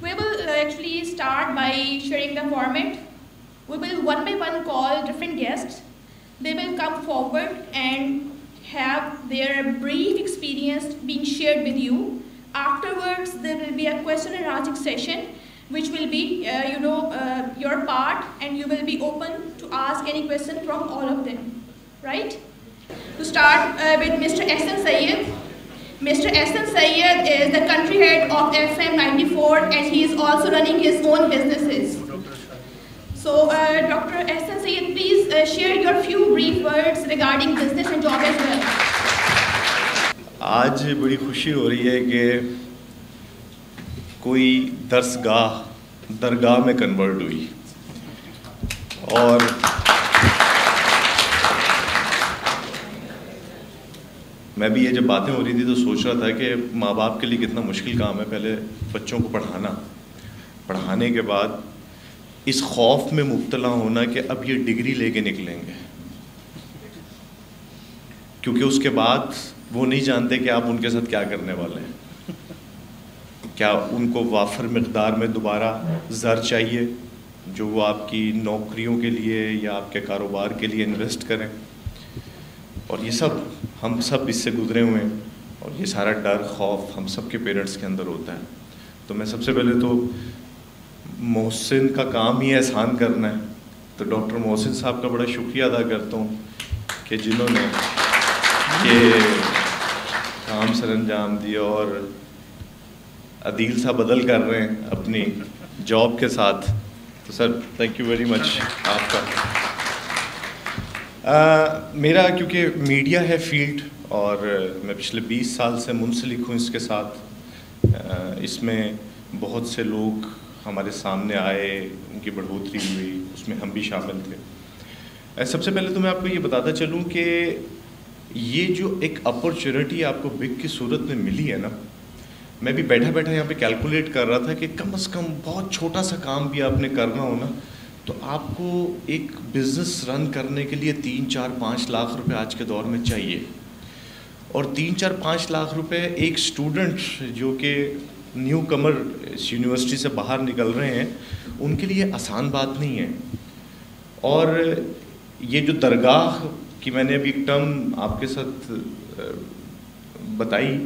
We will actually start by sharing the format. We will one by one call different guests. They will come forward and have their brief experience being shared with you. Afterwards, there will be a question and answer session, which will be, your part, and you will be open to ask any question from all of them, right? To start with Mr. Ehsan Syed. Mr. Ehsan Syed is the country head of FM 94, and he is also running his own businesses. So, Dr. Ehsan Syed, please share your few brief words regarding business and job as well. आज बड़ी खुशी हो रही है कि कोई दरगाह में convert हुई, और मैं भी ये जब बातें हो रही थी तो सोच रहा था कि माँ बाप के लिए कितना मुश्किल काम है पहले बच्चों को पढ़ाने के बाद इस खौफ में मुब्तला होना कि अब ये डिग्री लेके निकलेंगे, क्योंकि उसके बाद वो नहीं जानते कि आप उनके साथ क्या करने वाले हैं। क्या उनको वाफर मिक़दार में दोबारा ज़र चाहिए जो वो आपकी नौकरियों के लिए या आपके कारोबार के लिए इन्वेस्ट करें, और ये सब हम सब इससे गुजरे हुए हैं, और ये सारा डर खौफ हम सब के पेरेंट्स के अंदर होता है। तो मैं सबसे पहले तो मोहसिन का काम ही एहसान करना है, तो डॉक्टर मोहसिन साहब का बड़ा शुक्रिया अदा करता हूँ कि जिन्होंने ये काम सर अंजाम दिया, और अदील साहब बदल कर रहे हैं अपनी जॉब के साथ। तो sir thank you very much आपका। मेरा क्योंकि मीडिया है फील्ड, और मैं पिछले 20 साल से मुंसलिक हूँ इसके साथ। इसमें बहुत से लोग हमारे सामने आए, उनकी बढ़ोतरी हुई, उसमें हम भी शामिल थे। सबसे पहले तो मैं आपको ये बताता चलूँ कि ये जो एक अपॉर्चुनिटी आपको बिग की सूरत में मिली है ना, मैं भी बैठा यहाँ पे कैलकुलेट कर रहा था कि कम से कम बहुत छोटा सा काम भी आपने करना हो ना, तो आपको एक बिज़नेस रन करने के लिए 3-4-5 लाख रुपए आज के दौर में चाहिए। और 3-4-5 लाख रुपए एक स्टूडेंट जो कि न्यू कमर इस यूनिवर्सिटी से बाहर निकल रहे हैं, उनके लिए आसान बात नहीं है। और ये जो दरगाह की मैंने अभी एक टर्म आपके साथ बताई,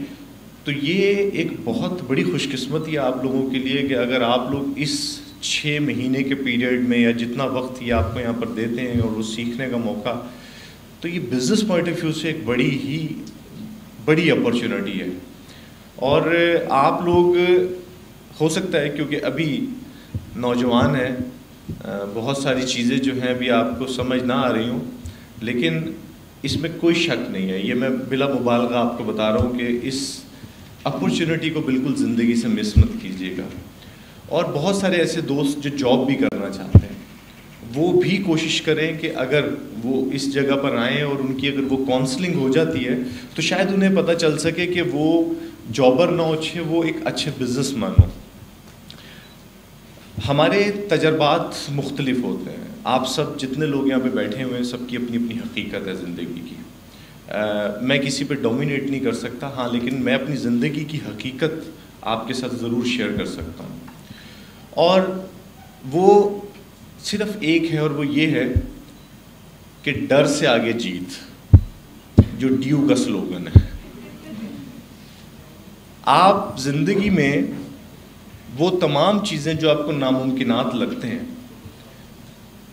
तो ये एक बहुत बड़ी खुशकिस्मती है आप लोगों के लिए कि अगर आप लोग इस 6 महीने के पीरियड में या जितना वक्त ये आपको यहाँ पर देते हैं और वो सीखने का मौका, तो ये बिज़नेस पॉइंट ऑफ व्यू से एक बड़ी अपॉर्चुनिटी है। और आप लोग हो सकता है क्योंकि अभी नौजवान हैं, बहुत सारी चीज़ें जो हैं अभी आपको समझ ना आ रही हों, लेकिन इसमें कोई शक नहीं है, ये मैं बिला मुबालगा आपको बता रहा हूँ कि इस अपॉर्चुनिटी को बिल्कुल ज़िंदगी से मिस मत कीजिएगा। और बहुत सारे ऐसे दोस्त जो जॉब भी करना चाहते हैं, वो भी कोशिश करें कि अगर वो इस जगह पर आएँ और उनकी अगर वो काउंसलिंग हो जाती है तो शायद उन्हें पता चल सके कि वो जॉबर ना हो, वो एक अच्छे बिजनेसमैन हो। हमारे तजर्बात मुख्तलिफ होते हैं, आप सब जितने लोग यहाँ पे बैठे हुए हैं सबकी अपनी अपनी हकीकत है ज़िंदगी की। मैं किसी पे डोमिनेट नहीं कर सकता, हाँ, लेकिन मैं अपनी ज़िंदगी की हकीकत आपके साथ ज़रूर शेयर कर सकता हूँ। और वो सिर्फ एक है, और वो ये है कि डर से आगे जीत, जो ड्यू का स्लोगन है। आप ज़िंदगी में वो तमाम चीज़ें जो आपको नामुमकिनात लगते हैं,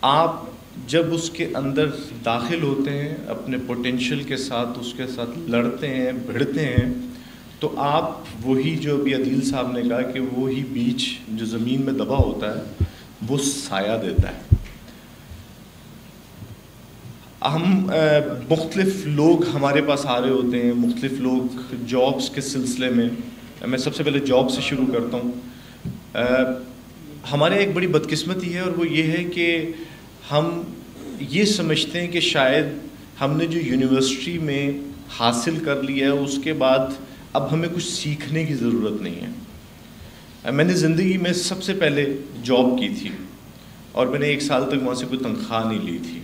आप जब उसके अंदर दाखिल होते हैं, अपने पोटेंशियल के साथ उसके साथ लड़ते हैं, भिड़ते हैं, तो आप वही जो अभी अदील साहब ने कहा कि वही बीज जो ज़मीन में दबा होता है वो साया देता है। हम मुख्तलिफ लोग हमारे पास आ रहे होते हैं, मुख्तलिफ लोग जॉब्स के सिलसिले में। मैं सबसे पहले जॉब से शुरू करता हूँ। हमारे एक बड़ी बदकिस्मती है, और वो ये है कि हम ये समझते हैं कि शायद हमने जो यूनिवर्सिटी में हासिल कर लिया है उसके बाद अब हमें कुछ सीखने की ज़रूरत नहीं है। मैंने ज़िंदगी में सबसे पहले जॉब की थी, और मैंने 1 साल तक वहाँ से कोई तनख्वाह नहीं ली थी।